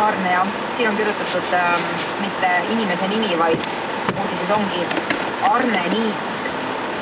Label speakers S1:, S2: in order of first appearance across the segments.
S1: Arne ja siin on kirjutatud mitte inimese nimi, vaid uudises ongi Arne Niit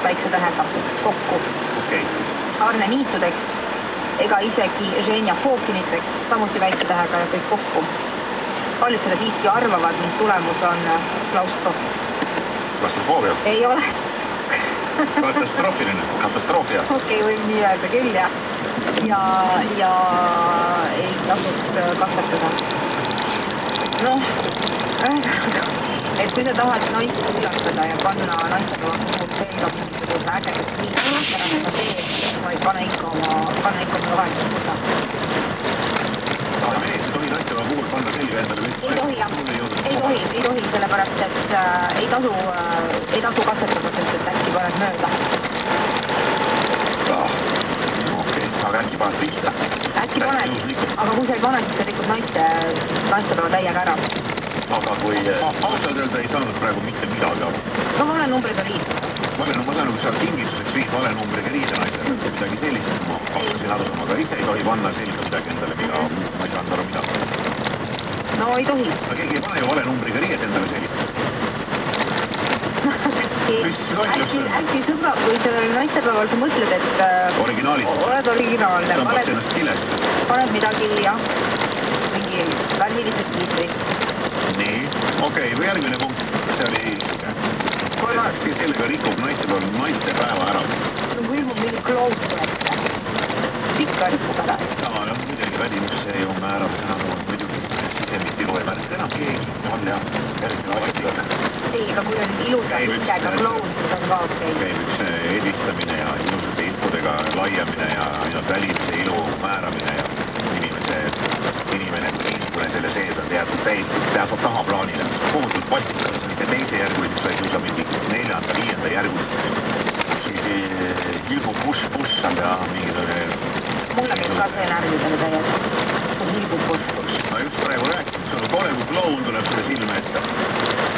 S1: väikse tähega kokku.
S2: Okay. Arne
S1: Niitudeks ega isegi Ženja Fokiniteks samuti väikse tähega ja kõik kokku. Paljud seda siiski arvavad, mis tulemus on
S2: Klaustrofoobia?
S1: Ei ole.
S2: Katastroofia.
S1: Okei, võib nii öelda küll ja ei tasuks kasvatada. Noh, et kui sa tahad naist üllatada ja panna naistega muud selga mingisuguse ägedast liiklust, ära seda tee, vaid pane ikka oma rohelist muda.
S2: Aga mees ei tohi naistega puhul panna selga endale
S1: ei tohi, sellepärast, et ei tasu kasvatada, sest et äkki paned mööda.
S2: Okei, aga äkki paned pihta?
S1: Äkki paned, aga kui sa ei pane, siis sa rikud naistepäeva täiega ära.
S2: Aga kui ausalt öelda ei saanud praegu mitte midagi aru.
S1: No vale numbriga riid.
S2: Ma tänu, kui sa tingituseks viid vale numbriga riida naisele, midagi sellist, ma hakkasin aru sama, aga ise ei tohi panna selga midagi endale, mida ma ei saanud aru mida.
S1: No ei tohi.
S2: Aga keegi ei pane ju vale numbriga riied endale selga.
S1: Äkki sõbra, kui sellel naistepäeval sa mõtled, et oled originaalne, paned midagi, mingi värvilised kiitrid.
S2: Nii, okei, või järgmine punkt, see oli sellega rikub naistepäeva ära.
S1: No kui ilmub mingi kloos tuleks, pikka rikub ära.
S2: No muidugi välimus see ju määrab sõna, muidugi sisemiti loe märk enam keegi on ja järgmine alati on.
S1: Ei, aga kui on ilusa hingega kloos, siis on ka okei.
S2: Käib üks edistamine ja ilusate infodega laiamine ja välise ilu määramine ja inimene niisugune selle sees on teatud tahaplaanile. Kohutult pastikas, mitte teise järguliseks, vaid suusa mingi 4., 5. järguliseks. Siis hilbu push on ja mingisugune...
S1: Mulle käib ka see närvidele täiega. See hilbu push.
S2: Ma just praegu rääkisin, sul on tore, kui kloun tuleb selle silme ette.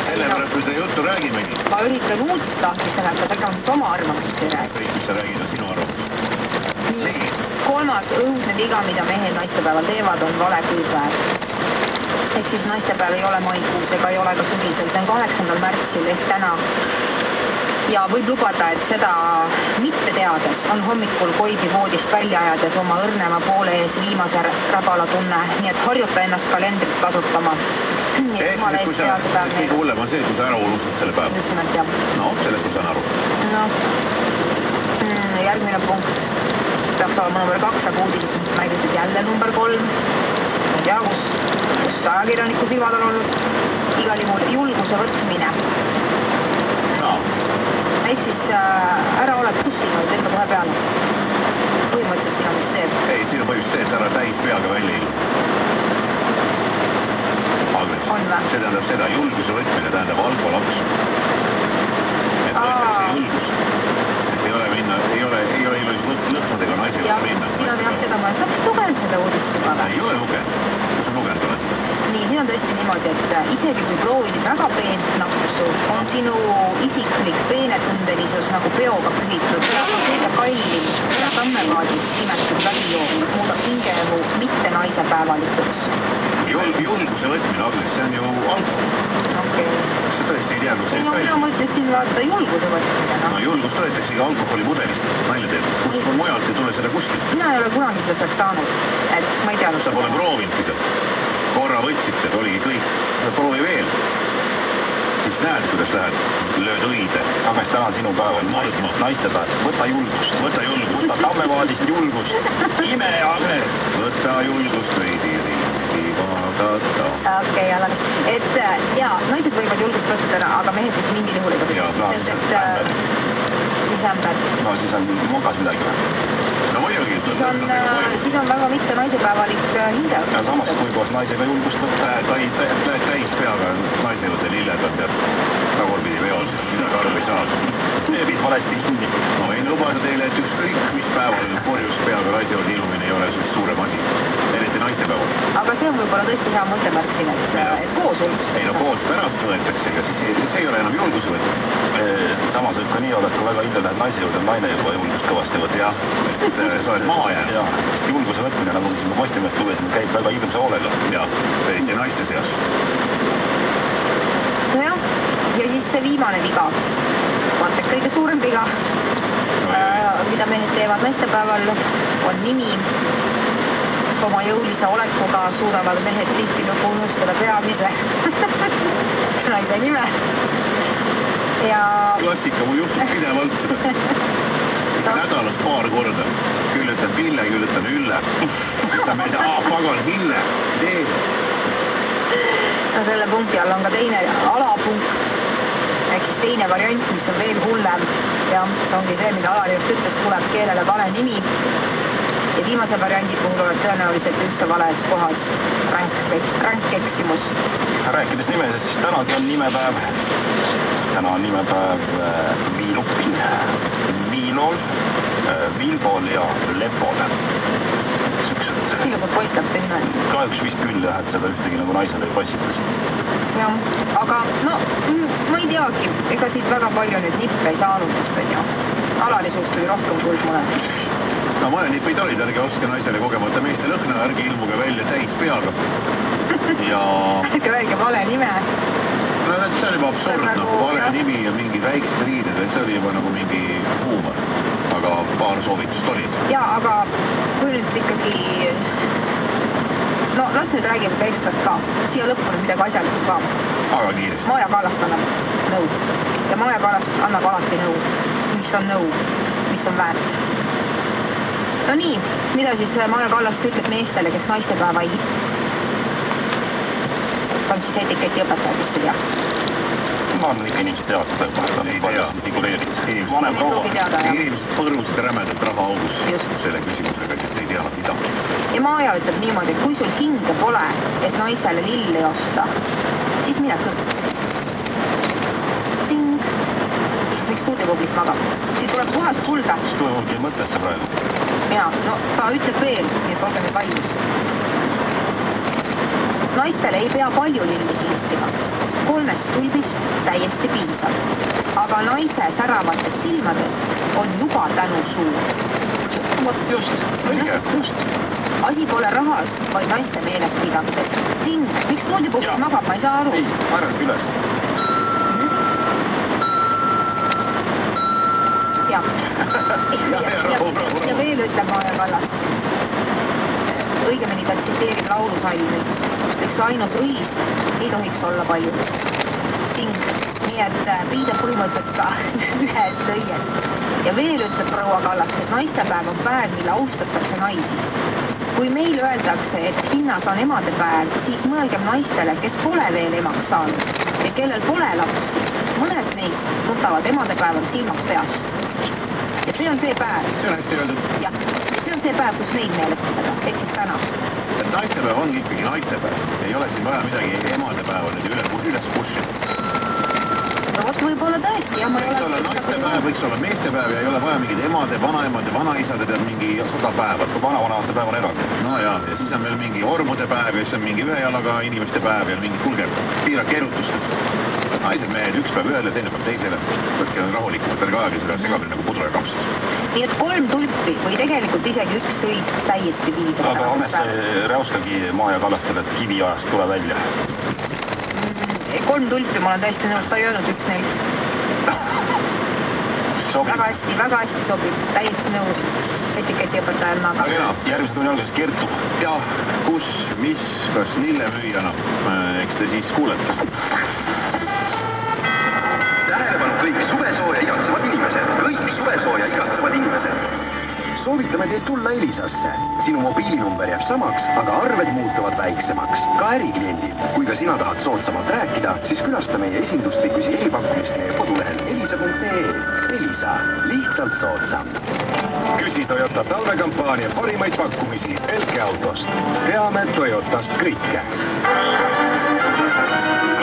S2: Sellepärast, kui seda juttu räägimegi. Ma
S1: üritan uut tahtmisele, aga tegelikult oma arvamust ei räägi.
S2: Kõik, mis sa räägid, on sinu arvamus.
S1: Nii. Kolmas õudne viga, mida mehed naistepäeval teevad, on vale kuupäev. Ehk siis naistepäev ei ole maikuus ega ei ole ka sügisel, see on 8. märtsil ehk täna. Ja võib lubada, et seda mitte teades on hommikul Koibi voodist välja ajades oma õrnema poole ees viimase rabala tunne, nii et harjuta ennast kalendrit kasutama.
S2: Ehk kui sa kõige hullem on see, kui sa ära unustad selle päeva.
S1: Just nimelt, jah.
S2: No, sellest ma saan aru.
S1: No, järgmine punkt. Peaks olema number 2, aga uudised märgitud jälle number 3. Ma ei tea, kus ajakirjaniku silmad on olnud. Igal juhul julguse võtmine. Ehk siis ära oled kussinud enda kohe peale. Põhimõtteliselt sinu mis teeb.
S2: Ei, sinu põhjust see, et ära täis peaga välja ilma. Agnes, see tähendab seda, julguse võtmine tähendab alkolaks. Et võetakse julgust. Et ei ole ilus lõpnudega naisega minna.
S1: Siin on jah seda, ma olen lugenud seda uudist juba.
S2: Ei ole lugenud. Kus on lugenud oled?
S1: Nii, siin on tõesti niimoodi, et isegi kui proovid väga peent napsu, on sinu isiklik peenetundelisus nagu peoga pühitud. Kõige kallim ja tammevaadis imetud välijoon muudab hingeelu mitte naisepäevalikuks.
S2: Julguse võtmine, Agnes, see on ju alkohol.
S1: Okei.
S2: Sa tõesti ei tea, kus see
S1: käib. Ma mõtlesin vaata julguse võtmine.
S2: No julgust võetaksegi alkoholimudelist. Naile teeb. Kus mujalt ei tule seda kuskilt?
S1: Mina ei ole kunagi seda saanud. Et ma ei teadnud.
S2: Sa pole proovinud seda. Korra võtsid seda, oligi kõik. Proovi veel. Siis näed, kuidas lähed. Lööd õide. Agnes, täna sinu päeval. Naistepäev. Võta julgust. Võta tammevaadist julgust. Ime, Agnes. Võta julgust veidi.
S1: Okei, Alan. Et jaa, naised võivad julgust võtta, aga mehed siis mingil juhul ei võtta. Mis ämbed?
S2: No siis on mokas midagi või? No muidugi.
S1: Siis on väga mitte naisepäevalik hinge.
S2: Ja samas, kui koos naisega julgust võtta, täis peaga naise juurde lilled on tead tagurpidi veol, midagi aru ei saa. Teebid valesti kinni. Ma võin lubada teile, et ükskõik mis päeval korjus peaga naise juurde ilumine ei ole suurem asi. Eriti naistepäeval.
S1: Aga see on võib-olla tõesti hea mõttemärk siin, et koos julgust.
S2: Ei no koos pärast võetakse, aga siis see ei ole enam julguse võtta. Samas võib ka nii olla, et kui väga hilja lähed naise juurde, naine juba julgust kõvasti võtta, jah. Et sa oled maha jäänud. Julguse võtmine, nagu siin Postimehest lugesin, käib väga ilusa hoolega. Jah, meeste seas.
S1: Nojah, ja siis see viimane viga. Vaata, kõige suurem viga, mida mehed teevad naistepäeval, on nimi. Oma jõulise olekuga suuravad mehed tihtilugu unustada peamise naise nime. Ja...
S2: Klassika, mu juhtub pidevalt. Nädalas paar korda. Küll ütlen Ville, küll ütlen Ülle. Ütleme, et pagan Ville, tee.
S1: No selle punkti all on ka teine alapunkt. Ehk siis teine variant, mis on veel hullem. Ja ongi see, mida Alari just ütles, tuleb keelele vale nimi. Ja viimase variandi puhul oled tõenäoliselt üldse vales kohas ränk eksimus.
S3: Rääkides nimesest, siis tänagi on nimepäev. Täna on nimepäev Viilupin, Viilol, Vilbol ja Lepol.
S1: Viilupot poistab see nime.
S3: Kahjuks vist küll jah, et seda ühtegi nagu naised ei passitas.
S1: Jah, aga no, ma ei teagi, ega siit väga palju nüüd nippe ei saanud, ja Alari suust tuli rohkem kui mõne.
S2: No mõne nipid olid, ärge oske naisele kogemata meeste lõhna, ärge ilmuge välja täis peaga. Ja...
S1: Ärge öelge vale nime.
S2: No see on juba absurdne, vale nimi ja mingi väiksed riided, see oli juba nagu mingi huumor. Aga paar soovitust olid.
S1: Jaa, aga kui nüüd ikkagi... No las nüüd räägime teistest ka. Siia lõppu nüüd midagi asjalikult ka.
S2: Aga kiiresti.
S1: Maja Kallast annab nõu. Ja Maja Kallast annab alati nõu. Mis on nõu? Mis on väärt? No nii, mida siis Maja Kallast ütleb meestele, kes naistepäeva ei... Ta on siis etiketi õpetaja, kes ei tea.
S3: Ma arvan, ikka inimesed teavad seda, et ta on palju figureeritud. Vanem proua.
S2: Inimesed põrmusid rämedalt raha augus selle küsimusega, sest ei tea mida.
S1: Ja Maja ütleb niimoodi, et kui sul hinge pole, et naisele lilli osta, siis mine kõrg. Ting. Miks stuudiopublik magab? Siis tuleb puhast kulda.
S3: Stuudiopublik mõtled sa praegu?
S1: Jaa, no ta ütleb veel, nii et olge nüüd valmis. Naistele ei pea palju lilli kiistima. 3 tulbist täiesti piisav. Aga naise säravates silmades on juba tänu suur.
S2: Vot just, õige.
S1: Just. Asi pole rahas, vaid naiste meeles pidamises. Ting, miks stuudiopublik magab, ma ei saa aru.
S3: Ei, arvake üles.
S1: Ja veel ütleb Maja Kallast. Õigemini ta tsiteerib laulusalmi. Üks ainult õis ei tohiks olla palju. Ting, nii et piisab põhimõtteliselt ka ühes lõies. Ja veel ütleb proua Kallast, et naistepäev on päev, mille austatakse naisi. Kui meil öeldakse, et hinnas on emadepäev, siis mõelgem naistele, kes pole veel emaks saanud ja kellel pole lapsi. Mõned neist võtavad emadepäeval silmaks peast. Ja see on see päev.
S2: See on hästi öeldud.
S1: Jah, see on see päev, kus neid meelestada, ehk siis täna.
S2: Et naistepäev ongi ikkagi naistepäev. Ei ole siin vaja midagi emadepäeva nüüd üles pushida.
S1: No vot, võib-olla tõesti, jah, ma ei
S2: ole... Naistepäev võiks olla meestepäev ja ei ole vaja mingid emade, vanaemade, vanaisade tead mingi 100 päeva. Kui vanavanemate päev on eraldi. No jaa, ja siis on veel mingi ormude päev ja siis on mingi ühe jalaga inimeste päev ja mingi kulgeb. Piirake erutust. Naised mehed üks päev ühele, teine päev teisele. Võtke rahulikult, ärge ajage seda segamine nagu pudru ja kampsust.
S1: Nii et 3 tulpi või tegelikult isegi üks sõit täiesti piisab.
S3: Aga Honeste räuskagi Maja Kallastele, et kiviajast tule välja.
S1: 3 tulpi, ma olen täiesti nõus, ta ei öelnud üks neil. Väga hästi sobib, täiesti nõus. Etiketiõpetajana.
S2: Aga jaa, järgmise tunni alguses Kertu. Ja kus, mis, kas lillemüüjana, eks te siis kuulete.
S4: Tähelepanu kõik suvesooja igatsevad inimesed, soovitame teil tulla Elisasse. Sinu mobiilinumber jääb samaks, aga arved muutuvad väiksemaks. Ka ärikliendid. Kui ka sina tahad soodsamalt rääkida, siis külasta meie esinduslikkusi e-pakkumist meie kodulehel elisa.ee. Elisa. Lihtsalt soodsam. Küsi Toyota talvekampaania parimaid pakkumisi Elke autost. Teame Toyotast kõike.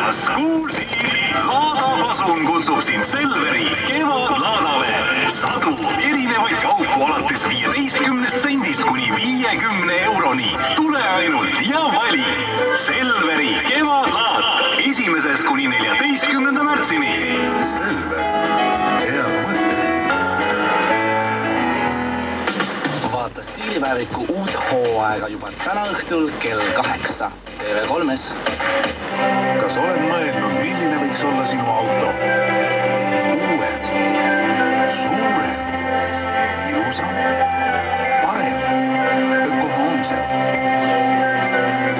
S5: Kas kuulsid? Laadafasun kutsub sind Selveri kevadlaadale. Sadu erinevaid kaupu alates 15 sendist kuni 50 euroni. Tule ainult ja vali. Selveri kevadlaad 1. kuni 14. märtsini.
S4: Selver. Hea mõte.
S6: Vaata Stiilivääriku uut hooaega juba täna õhtul kell 8. TV3-s.
S2: Kas oled mõelnud, milline võiks olla sinu auto? Uued, suured, ilusam, parem, ökonoomsem.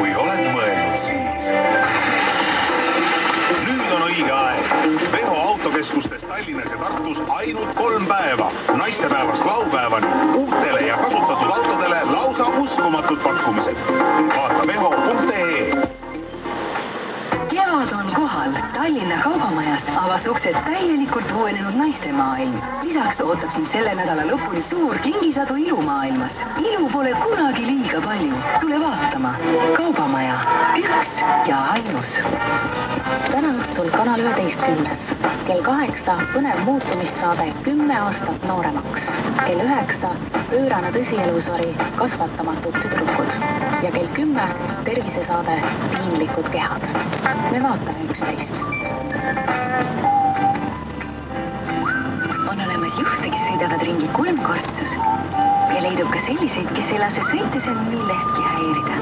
S2: Kui oled mõelnud, siis nüüd on õige aeg. Veho autokeskustes Tallinnas ja Tartus ainult 3 päeva. Naistepäevast laupäevani uutele ja kasutatud autodele lausa uskumatud pakkumised. Vaata veho.ee.
S7: Kevad on kohal. Tallinna kaubamajas avas uksed täielikult uuenenud naistemaailm. Lisaks ootab sind selle nädala lõpuni suur kingisadu ilumaailmas. Ilu pole kunagi liiga palju. Tule vaatama. Kaubamaja. Üks ja ainus.
S8: Täna õhtul Kanal 11. Kell 8 põnev muutumissaade 10 aastat nooremaks. Kell 9 pöörane tõsielusari kasvatamatud tüdrukud. Ja kell 10 tervisesaade Piinlikud kehad. Me vaatame üksteist. On olemas juhte, kes sõidavad ringi 3 kortsus. Ja leidub ka selliseid, kes ei lase sõitesel millestki häirida.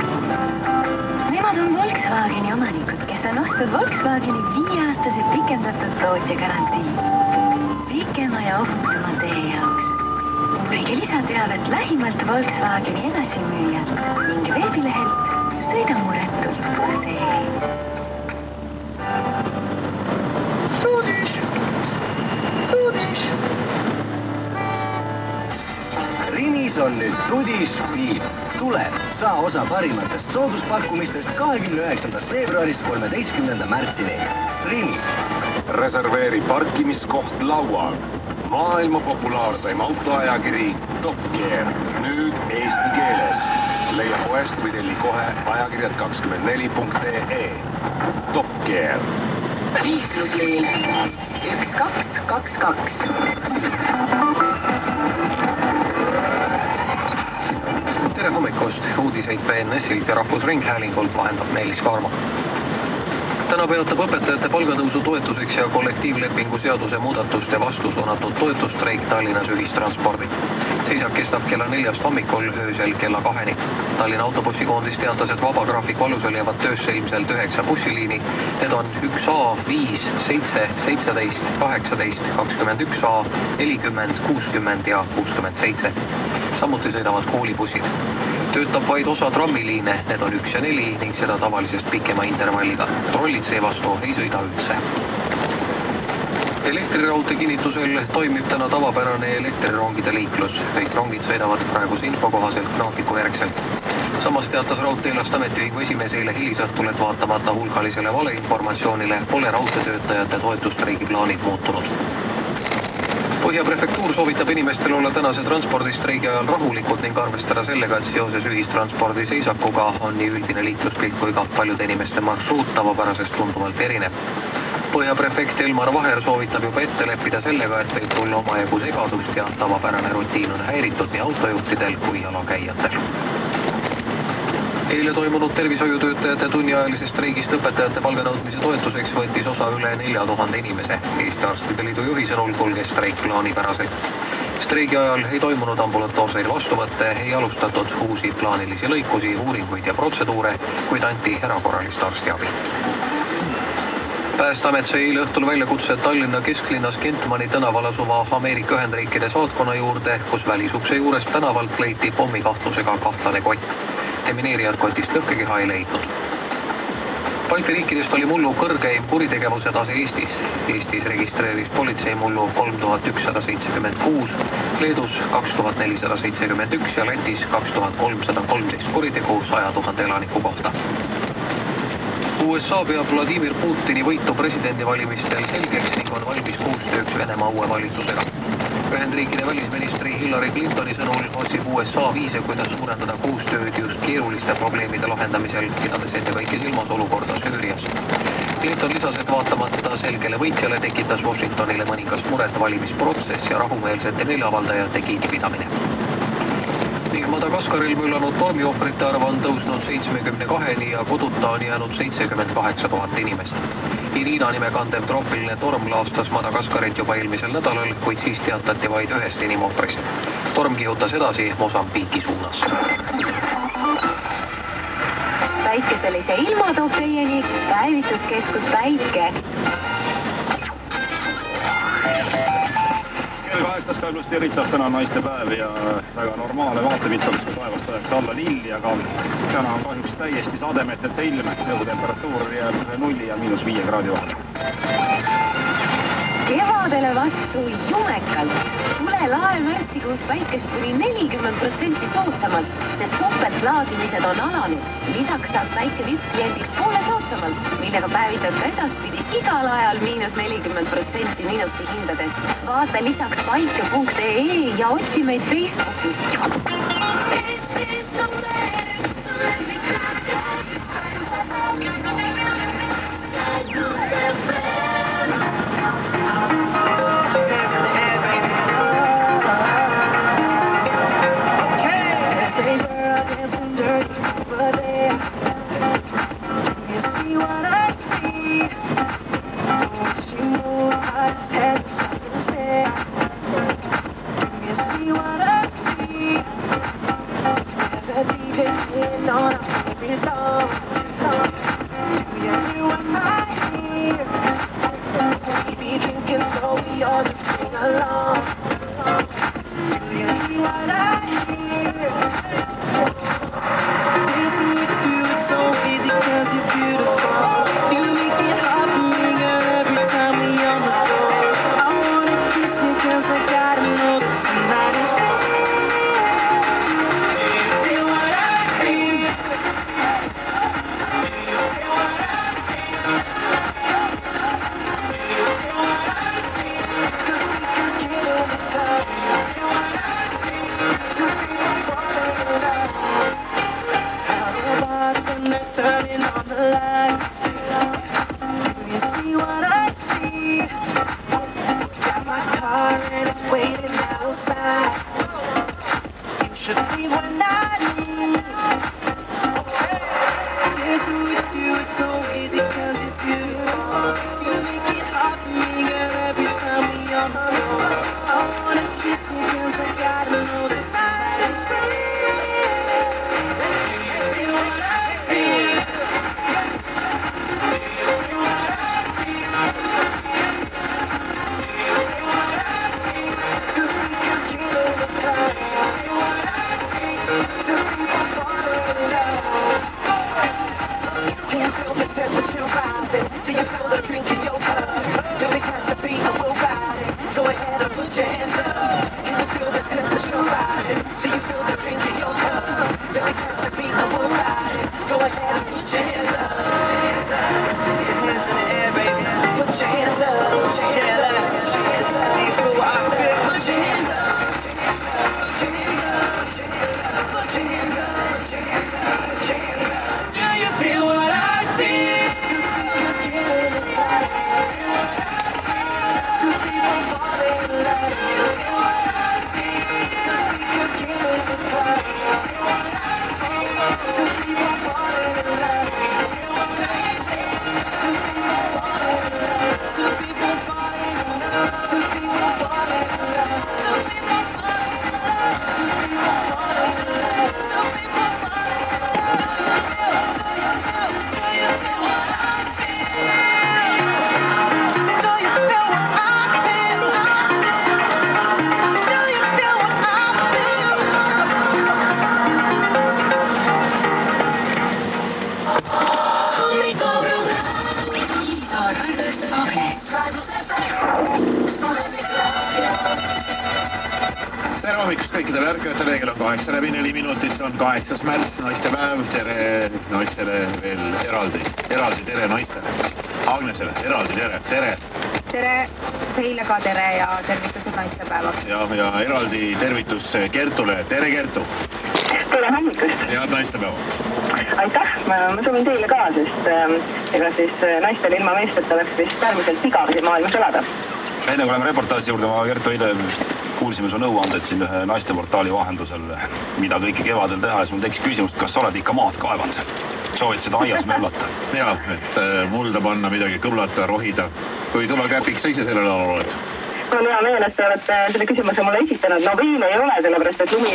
S8: Nemad on Volkswageni omanikud, kes on ostnud Volkswageni 5-aastase pikendatud tootja garantii. Pikema ja ohutama tee jaoks. Uurige lisateavet lähimalt Volkswageni edasimüüjalt ning veebilehelt sõidamuretult.ee.
S4: Rinis on nüüd Sudis-Speed. Tule, saa osa parimatest sooduspakkumistest 29. veebruarist 13. märtsini. Rimi.
S2: Reserveeri parkimiskoht laual. Maailma populaarsaim autoajakiri Top Gear. Nüüd eesti keeles. Leia poest või telli kohe ajakirjad 24.ee. Top Gear.
S7: Liiklusliin 1222.
S6: Tere hommikust! Uudiseid BNS-ilt ja Rahvusringhäälingult vahendab Meelis Kaarma. Täna peatab õpetajate palgatõusu toetuseks ja kollektiivlepingu seaduse muudatuste vastu suunatud toetustreik Tallinnas ühistranspordil. Seisak kestab kella 4 hommikul öösel kella 2-ni. Tallinna autobussikoondis teatas, et vaba graafiku alusel jäävad töösse ilmselt 9 bussiliini. Need on 1A, 5, 7, 17, 18, 21A, 40, 60 ja 67. Samuti sõidavad koolibussid. Töötab vaid osa trammiliine, need on 1 ja 4 ning seda tavalisest pikema intervalliga. Trollid seevastu ei sõida üldse. Elektriraudtee kinnitusel toimib täna tavapärane elektrirongide liiklus. Kõik rongid sõidavad praeguse info kohaselt graafiku järgselt. Samas teatas Raudteelast ametiühingu esimees eile hilisõhtul, et vaatamata hulgalisele valeinformatsioonile pole raudteetöötajate toetustreigi plaanid muutunud. Põhja prefektuur soovitab inimestel olla tänase transpordistreigi ajal rahulikud ning arvestada sellega, et seoses ühistranspordi seisakuga on nii üldine liikluspilt kui ka paljude inimeste marsruut tavapärasest tunduvalt erinev. Põhja prefekt Elmar Vaher soovitab juba ette leppida sellega, et võib tulla omajagu segadust ja tavapärane rutiin on häiritud nii autojuhtidel kui jalakäijatel. Eile toimunud tervishoiutöötajate tunniajalisest streigist õpetajate palganõudmise toetuseks võttis osa üle 4000 inimese. Eesti Arstide Liidu juhi sõnul kulges streik plaanipäraselt. Streigi ajal ei toimunud ambulatoorseid vastuvõtte, ei alustatud uusi plaanilisi lõikusi, uuringuid ja protseduure, kuid anti erakorralist arstiabi. Päästeamet sai eile õhtul väljakutse Tallinna kesklinnas Kentmani tänaval asuva Ameerika Ühendriikide saatkonna juurde, kus välisukse juurest tänavalt leiti pommikahtlusega kahtlane kott. Demineerijad kotist lõhkekeha ei leidnud. Balti riikidest oli mullu kõrgeim kuritegevuse tase Eestis. Eestis registreeris politsei mullu 3176, Leedus 2471 ja Lätis 2313 kuritegu 100 000 elaniku kohta. USA peab Vladimir Putini võitu presidendivalimistel selgeks ning on valmis koostööks Venemaa uue valitsusega. Ühendriikide välisministri Hillary Clintoni sõnul otsib USA viise, kuidas suurendada koostööd just keeruliste probleemide lahendamisel, pidades ennekõike silmas olukorda Süürias. Clinton lisas, et vaatamata selgele võitjale tekitas Washingtonile mõningast muret valimisprotsess ja rahumeelsete meeleavaldajate kinnipidamine. Ning Madagaskaril möllanud tormiohvrite arv on tõusnud 72-ni ja koduta on jäänud 78 000 inimest. Irina nime kandev troopiline torm laastas Madagaskarit juba eelmisel nädalal, kuid siis teatati vaid 1 inimohvrist. Torm kihutas edasi Mosambiiki suunas.
S7: päikeselise ilma toob teieni päevituskeskus Päike.
S3: Kell 8 pluss eritab täna naistepäev ja väga normaalne vaatepilt oleks, kui taevast ajaks alla lilli, aga täna on kahjuks täiesti sademeteta ilm, õhutemperatuur jääb 0 ja -5 kraadi vahel.
S7: Kevadele vastu jumekalt. Tule lae märtsikuus Päikest kuni 40% soodsamalt, sest topeltlaadimised on alanud. Lisaks saab Päike VIP-kliendiks poole soodsamalt, millega päevitad ka edaspidi igal ajal -40% miinusi hindades. Vaata lisaks paike.ee ja otsi meid Facebookis.
S2: Tere hommikust kõikidele ärkajatele, kell on 8:04 minutit, on 8. märts, naistepäev, tere naistele veel eraldi tere naistele. Agnesele, eraldi tere.
S1: Tere, teile ka tere ja tervitused naistepäevaks.
S2: Ja eraldi tervitus Kertule, tere Kertu.
S9: Tere hommikust.
S2: Head naistepäeva.
S9: Aitäh, ma soovin teile ka, sest ega siis naistel ilma meesteta oleks vist äärmiselt igav siin maailmas elada.
S3: Enne kui oleme reportaaži juurde, ma Kertu eile kuulsime su nõuanded siin ühe naisteportaali vahendusel, mida kõike kevadel teha ja sul tekkis küsimus, kas sa oled ikka maad kaevanud? Soovid seda aias möllata?
S2: Jaa, et mulda panna midagi, kõllata, rohida. Kui kõva käpik sa ise sellel alal oled?
S9: Mul on hea meel, et te olete selle küsimuse mulle esitanud. No veel ei ole, sellepärast et lumi